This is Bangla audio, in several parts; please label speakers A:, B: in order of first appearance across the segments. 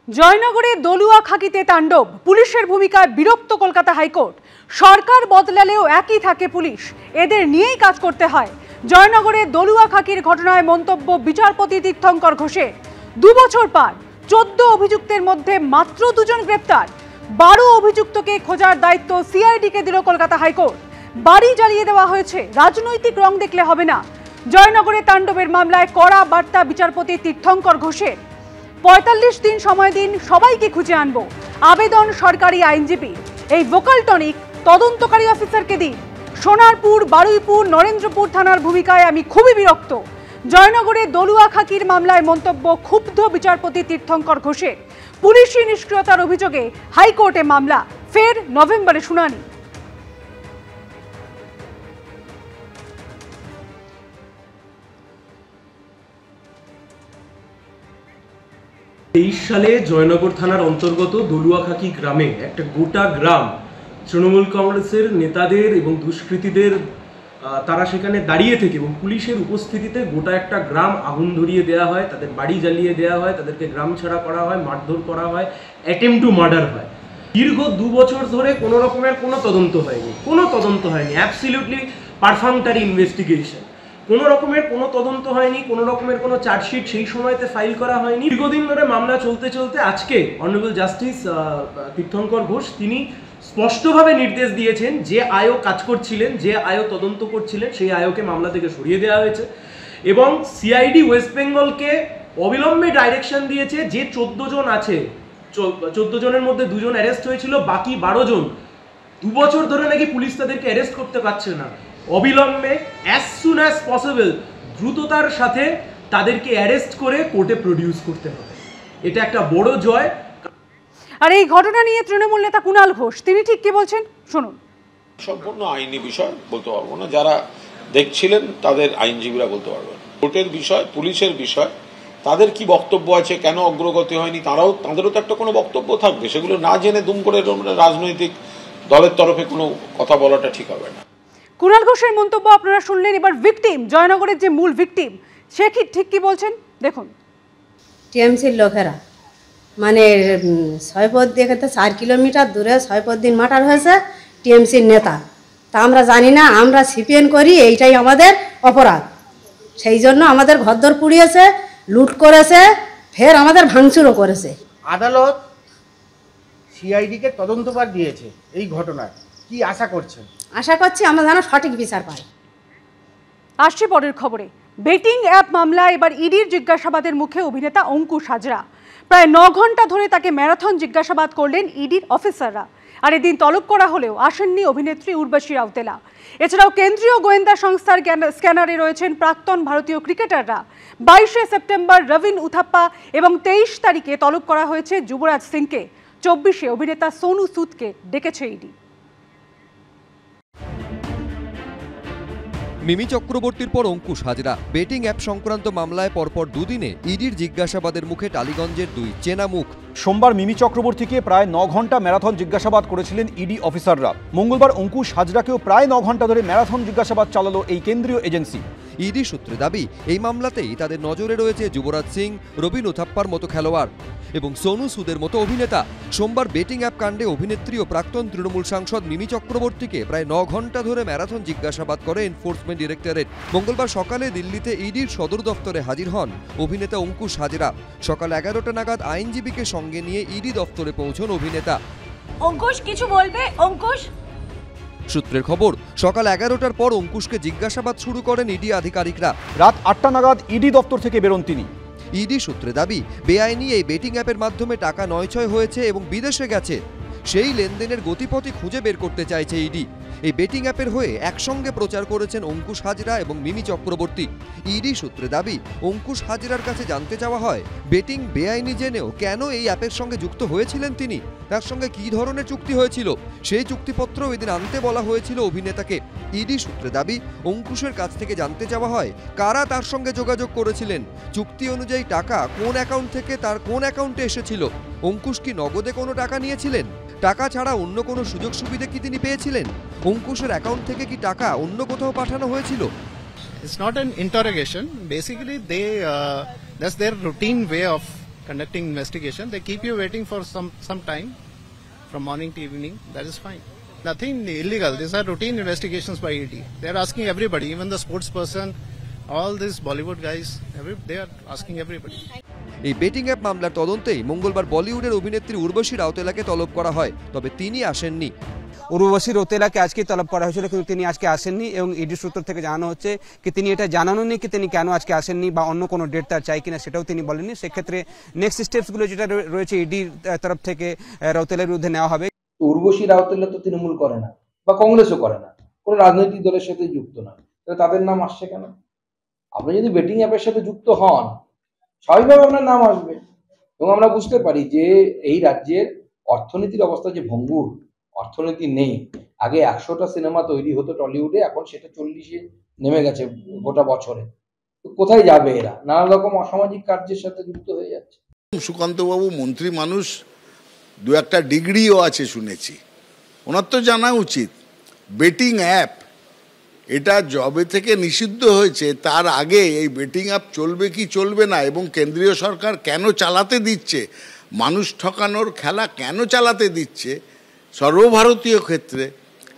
A: জয়নগরে দলুয়া খাকিতে তাণ্ডব, পুলিশের ভূমিকায় বিরক্ত কলকাতা হাইকোর্ট। সরকার বদলালেও একই থাকে পুলিশ, এদের নিয়েই কাজ করতে হয়। জয়নগরে দলুয়া খাকির ঘটনায় মন্তব্য বিচারপতি তীর্থঙ্কর ঘোষের। 2 বছর পার, 14 অভিযুক্তের মধ্যে মাত্র 2 জন গ্রেপ্তার। 12 অভিযুক্তকে খোঁজার দায়িত্ব সিআইডিকে দিল কলকাতা হাইকোর্ট। বাড়ি জ্বালিয়ে দেওয়া হয়েছে, রাজনৈতিক রং দেখলে হবে না। জয়নগরে তাণ্ডবের মামলায় কড়া বার্তা বিচারপতি তীর্থঙ্কর ঘোষের। 45 দিন সময় দিন, সবাইকে খুঁজে আনবো। আবেদন সরকারি আইনজীবী। এই ভোকাল টনিক তদন্তকারী অফিসারকে দিন। সোনারপুর, বারুইপুর, নরেন্দ্রপুর থানার ভূমিকায় আমি খুবই বিরক্ত। জয়নগরে দলুয়া খাকির মামলায় মন্তব্য ক্ষুব্ধ বিচারপতি তীর্থঙ্কর ঘোষের। পুলিশি নিষ্ক্রিয়তার অভিযোগে হাইকোর্টে মামলা, ফের নভেম্বরে শুনানি।
B: 23 সালে জয়নগর থানার অন্তর্গত দলুয়াখাকি গ্রামে একটা গোটা গ্রাম তৃণমূল কংগ্রেসের নেতাদের এবং দুষ্কৃতীদের তারা সেখানে দাঁড়িয়ে থেকে এবং পুলিশের উপস্থিতিতে গোটা একটা গ্রাম আগুন ধরিয়ে দেওয়া হয়, তাদের বাড়ি জ্বালিয়ে দেওয়া হয়, তাদেরকে গ্রাম ছাড়া করা হয়, মারধর করা হয়, অ্যাটেম্প টু মার্ডার হয়। দীর্ঘ 2 বছর ধরে কোনো রকমের কোনো তদন্ত হয়নি, অ্যাবসলিউটলি পারফার্মটারি ইনভেস্টিগেশন। কোনো রকমের কোনো তদন্ত হয়নি, কোনো রকমের কোনো চার্জশিট সেই সময়তে ফাইল করা হয়নি। দীর্ঘদিন ধরে মামলা চলতে চলতে আজকে অনারেবল জাস্টিস তীর্থঙ্কর ঘোষ তিনি স্পষ্টভাবে নির্দেশ দিয়েছেন, যে আয়ো কাজ করছিলেন, যে আয়ো তদন্ত করছিলেন, সেই আয়োকে মামলা থেকে সরিয়ে দেওয়া হয়েছে এবং সিআইডি ওয়েস্ট বেঙ্গলকে অবিলম্বে ডাইরেকশন দিয়েছে যে 14 জন আছে, 14 জনের মধ্যে 2 জন অ্যারেস্ট হয়েছিল, বাকি 12 জন 2 বছর ধরে নাকি পুলিশ তাদেরকে অ্যারেস্ট করতে পারছে না। অবিলম্বে অ্যাজ সুন অ্যাজ পসিবল দ্রুততার সাথে তাদেরকে অ্যারেস্ট করে কোর্টে প্রডিউস করতে হবে। এটা একটা বড় জয়।
A: আর এই ঘটনা নিয়ে তৃণমূল নেতা কুণাল ঘোষ তিনি ঠিক কি বলছেন শুনুন।
C: সম্পূর্ণ আইনি বিষয় বলতে পারবো না, যারা দেখছিলেন তাদের আইনজীবীরা বলতে পারবেন। কোর্টের বিষয়, পুলিশের বিষয়, তাদের কি বক্তব্য আছে, কেন অগ্রগতি হয়নি, তাদেরও তো একটা কোনো বক্তব্য থাকবে। সেগুলো না জেনে দুম করে রাজনৈতিক দলের তরফে কোনো কথা বলাটা ঠিক হবে না।
A: কুণাল ঘোষের মন্তব্য আপনারা শুনলেন। এবার ভিকটিম, জয়নগরের যে মূল ভিকটিম, সে কি ঠিক কি বলছেন দেখুন।
D: টিএমসির লোকেরা মানে সৈয়দ থেকে তো 4 কিলোমিটার দূরে সৈয়দদিন মার্ডার হয়েছে টিএমসির নেতা। তা আমরা জানি না, আমরা সিপিএন করি, এইটাই আমাদের অপরাধ। সেই জন্য আমাদের ঘরদোর পুড়িয়েছে, লুট করেছে, ফের আমাদের ভাঙচুরও করেছে।
E: আদালত সিআইডিকে তদন্তভার দিয়েছে এই ঘটনায়, কি আশা করছেন?
D: আশা করছি আমরা যেন সঠিক বিচার পাই।
A: আসছে পরের খবরে। বেটিং অ্যাপ মামলায় এবার ইডির জিজ্ঞাসাবাদের মুখে অভিনেতা অঙ্কুশ হাজরা। প্রায় 9 ঘন্টা ধরে তাকে ম্যারাথন জিজ্ঞাসাবাদ করলেন ইডির অফিসাররা। আর এদিন তলব করা হলেও আসেননি অভিনেত্রী উর্বশী রাউতেলা। এছাড়াও কেন্দ্রীয় গোয়েন্দা সংস্থার স্ক্যানারে রয়েছেন প্রাক্তন ভারতীয় ক্রিকেটাররা। 22শে সেপ্টেম্বর রবিন উথাপ্পা এবং 23 তারিখে তলব করা হয়েছে যুবরাজ সিংকে। 24শে অভিনেতা সোনু সুদকে ডেকেছে ইডি।
F: মিমি চক্রবর্তীর পর অঙ্কুশ হাজরা। বেটিং অ্যাপ সংক্রান্ত মামলায় পরপর 2 দিনে ইডির জিজ্ঞাসাবাদের মুখে টালিগঞ্জের 2 চেনা মুখ।
G: সোমবার মিমি চক্রবর্তীকে প্রায় 9 ঘন্টা ম্যারাথন জিজ্ঞাসাবাদ করেছিলেন ইডি অফিসাররা। মঙ্গলবার অঙ্কুশ হাজরাকেও প্রায় 9 ঘন্টা ধরে ম্যারাথন জিজ্ঞাসাবাদ চালালো এই কেন্দ্রীয় এজেন্সি।
F: ইডি সূত্রে দাবি, এই মামলাতেই তাদের নজরে রয়েছে যুবরাজ সিং, রবিন উথাপ্পার মতো খেলোয়াড় এবং সোনু সুদের মতো অভিনেতা। সোমবার বেটিং অ্যাপ কাণ্ডে অভিনেত্রী ও প্রাক্তন তৃণমূল সাংসদ মিমি চক্রবর্তীকে প্রায় 9 ঘন্টা ধরে ম্যারাথন জিজ্ঞাসাবাদ করে এনফোর্সমেন্ট ডিরেক্টরেট। মঙ্গলবার সকালে দিল্লিতে ইডির সদর দফতরে হাজির হন অভিনেতা অঙ্কুশ হাজরা। সকাল 11টা নাগাদ আইনজীবীকে সঙ্গে নিয়ে ইডি দফতরে পৌঁছন অভিনেতা।
H: অঙ্কুশ কিছু বলবে? অঙ্কুশ।
F: সূত্রের খবর, সকাল 11টার পর অঙ্কুশকে জিজ্ঞাসাবাদ শুরু করেন ইডি আধিকারিকরা।
G: রাত 8টা নাগাদ ইডি দফতর থেকে বেরোন তিনি।
F: ইডি সূত্রে দাবি, বেআইনি এই বেটিং অ্যাপের মাধ্যমে টাকা নয়ছয় হয়েছে এবং বিদেশে গেছে। সেই লেনদেনের গতিপথই খুঁজে বের করতে চাইছে ইডি। এই বেটিং অ্যাপের হয়ে একসঙ্গে প্রচার করেছেন অঙ্কুশ হাজরা এবং মিমি চক্রবর্তী। ইডি সূত্রে দাবি, অঙ্কুশ হাজরার কাছে জানতে চাওয়া হয়, বেটিং বেআইনি জেনেও কেন এই অ্যাপের সঙ্গে যুক্ত হয়েছিলেন তিনি, তার সঙ্গে কী ধরনের চুক্তি হয়েছিল, সেই চুক্তিপত্র এদিন আনতে বলা হয়েছিল অভিনেতাকে। ইডি সূত্রে দাবি, অঙ্কুশের কাছ থেকে জানতে চাওয়া হয় কারা তার সঙ্গে যোগাযোগ করেছিলেন, চুক্তি অনুযায়ী টাকা কোন অ্যাকাউন্ট থেকে তার কোন অ্যাকাউন্টে এসেছিল, অঙ্কুশ কি নগদে কোনো টাকা নিয়েছিলেন, টাকা ছাড়া অন্য কোনো সুযোগ সুবিধা কি তিনি পেয়েছিলেন, অঙ্কুশের অ্যাকাউন্ট থেকে কি টাকা অন্য কোথাও পাঠানো হয়েছিল।
I: It's not an interrogation. Basically, that's their routine way of conducting investigation. They keep you waiting for some time from morning to evening. That is fine. Nothing illegal. These are routine investigations by ED. They are asking everybody, even the sports person, all these Bollywood guys, they are asking everybody.
F: এই বেটিং অ্যাপ মামলার তদন্তেই মঙ্গলবার বলিউডের অভিনেত্রী উর্বশী রাউতেলাকে তলব করা হয়, তবে তিনি আসেননি।
J: উর্বশী রাউতেলাকে আজকে তলব করা হয়েছিল, কিন্তু তিনি আজকে আসেননি এবং ইডি সূত্র থেকে জানানো হচ্ছে কি তিনি এটা জানানোনি কি তিনি কেন আজকে আসেননি বা অন্য কোনো ডেট তার চাই কিনা সেটাও তিনি বলেননি। সেক্ষেত্রে নেক্সট স্টেপসগুলো যেটা রয়েছে ইডির তরফ থেকে রাউতেলার বিরুদ্ধে নেওয়া হবে।
K: উর্বশী রাউতেলা তো তৃণমূল করে না বা কংগ্রেসও করে না, কোনো রাজনৈতিক দলের সাথে যুক্ত নয়, তাহলে তাদের নাম আসছে কেন? আপনি যদি বেটিং অ্যাপের সাথে যুক্ত হন স্বাভাবিকভাবে আপনার নাম আসবে। এবং আমরা বুঝতে পারি যে এই রাজ্যের অর্থনীতির অবস্থা যে ভঙ্গুর, অর্থনীতি নেই। আগে 100টা সিনেমা তৈরি হতো টলিউডে, এখন সেটা 40-এ নেমে গেছে গোটা বছরে। তো কোথায় যাবে এরা? নানা রকম অসামাজিক কার্যের সাথে যুক্ত হয়ে যাচ্ছে।
L: সুকান্তবাবু মন্ত্রী মানুষ, দু একটা ডিগ্রিও আছে শুনেছি, ওনার তো জানা উচিত বেটিং অ্যাপ এটা জবে থেকে নিষিদ্ধ হয়েছে তার আগে এই বেটিং অ্যাপ চলবে কি চলবে না এবং কেন্দ্রীয় সরকার কেন চালাতে দিচ্ছে, মানুষ ঠকানোর খেলা কেন চালাতে দিচ্ছে সর্বভারতীয় ক্ষেত্রে,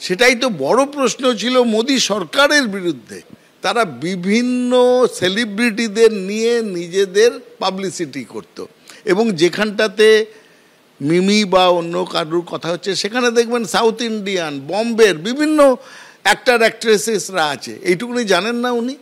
L: সেটাই তো বড় প্রশ্ন ছিল মোদী সরকারের বিরুদ্ধে। তারা বিভিন্ন সেলিব্রিটিদের নিয়ে নিজেদের পাবলিসিটি করত এবং যেখানটাতে মিমি বা অন্য কারুর কথা হচ্ছে সেখানে দেখবেন সাউথ ইন্ডিয়ান, বম্বের বিভিন্ন অ্যাক্টর অ্যাক্ট্রেসেসরা আছে। এইটুকুনি জানেন না উনি?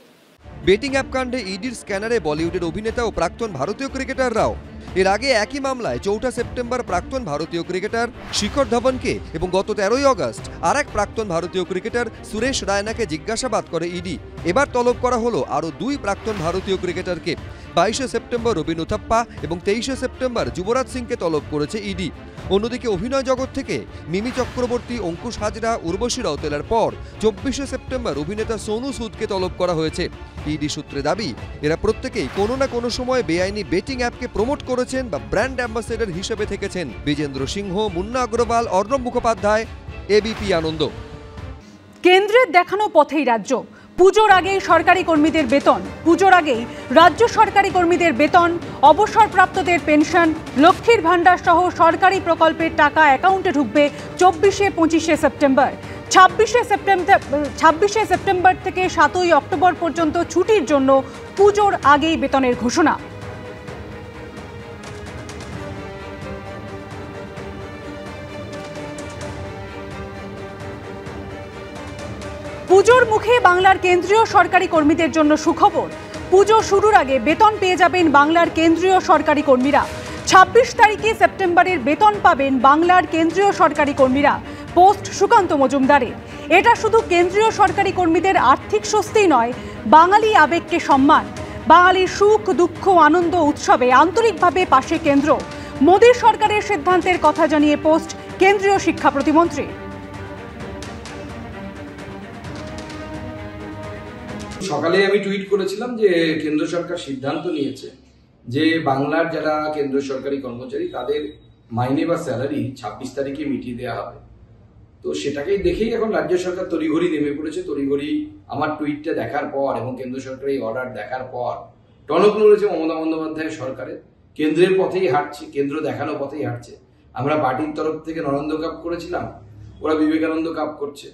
F: বেটিং অ্যাপ কাণ্ডে ইডির স্ক্যানারে বলিউডের অভিনেতা ও প্রাক্তন ভারতীয় ক্রিকেটাররাও। এর আগে একই মামলায় 4 সেপ্টেম্বর প্রাক্তন ভারতীয় ক্রিকেটার শিখর ধবনকে এবং গত 13 আগস্ট আর এক প্রাক্তন ভারতীয় ক্রিকেটার সুরেশ রায়নাকে জিজ্ঞাসাবাদ করে ইডি। এবার তলব করা হলো আরও 2 প্রাক্তন ভারতীয় ক্রিকেটারকে। 22 সেপ্টেম্বর রবিন উথাপ্পা এবং 23 সেপ্টেম্বর যুবরাজ সিংকে তলব করেছে ইডি। অন্যদিকে অভিনয় জগৎ থেকে মিমি চক্রবর্তী, অঙ্কুশ হাজরা, উর্বশী রাউতেলার পর 24 সেপ্টেম্বর অভিনেতা সোনু সুদকে তলব করা হয়েছে। ইডি সূত্রে দাবি এরা প্রত্যেকেই কোনো না কোনো সময় বেআইনি বেটিং অ্যাপকে প্রমোট করেছেন বা ব্র্যান্ড অ্যাম্বাসেডর হিসেবে থেকেছেন। বিজেন্দ্র সিংহ, মুন্না অগ্রওয়াল, অর্ণব মুখোপাধ্যায়, এবিপি আনন্দ।
A: কেন্দ্রের দেখানো পথেই রাজ্য। পুজোর আগেই সরকারি কর্মীদের বেতন, পুজোর আগেই রাজ্য সরকারি কর্মীদের বেতন, অবসরপ্রাপ্তদের পেনশন, লক্ষ্মীর ভাণ্ডার সহ সরকারি প্রকল্পের টাকা অ্যাকাউন্টে ঢুকবে 24-25 সেপ্টেম্বর। 26 সেপ্টেম্বর থেকে 7 অক্টোবর পর্যন্ত ছুটির জন্য পুজোর আগেই বেতনের ঘোষণা। পুজোর মুখে বাংলার কেন্দ্রীয় সরকারি কর্মীদের জন্য সুখবর। পুজো শুরুর আগে বেতন পেয়ে যাবেন বাংলার কেন্দ্রীয় সরকারি কর্মীরা। 26 তারিখে সেপ্টেম্বরের বেতন পাবেন বাংলার কেন্দ্রীয় সরকারি কর্মীরা। পোস্ট সুকান্ত মজুমদারের। এটা শুধু কেন্দ্রীয় সরকারি কর্মীদের আর্থিক স্বস্তি নয়, বাঙালি আবেগকে সম্মান। বাঙালির সুখ, দুঃখ, আনন্দ, উৎসবে আন্তরিকভাবে পাশে কেন্দ্র। মোদী সরকারের সিদ্ধান্তের কথা জানিয়ে পোস্ট কেন্দ্রীয় শিক্ষা প্রতিমন্ত্রী।
K: সকালে আমি টুইট করেছিলাম যে কেন্দ্র সরকার সিদ্ধান্ত নিয়েছে যে বাংলার যারা কেন্দ্র সরকারি কর্মচারী তাদের মাইনে বা স্যালারি 26 তারিখে মিটিয়ে দেওয়া হবে। তো সেটাকেই দেখেই এখন রাজ্য সরকার তড়িঘড়ি নেমে পড়েছে। তড়িঘড়ি আমার টুইটটা দেখার পর এবং কেন্দ্র সরকারের অর্ডার দেখার পর টনক নড়েছে মমতা বন্দ্যোপাধ্যায়ের সরকারের। কেন্দ্রের পথেই হাঁটছে, কেন্দ্র দেখানো পথেই হাঁটছে। আমরা পার্টির তরফ থেকে নরেন্দ্র কাপ করেছিলাম, ওরা বিবেকানন্দ কাপ করছে।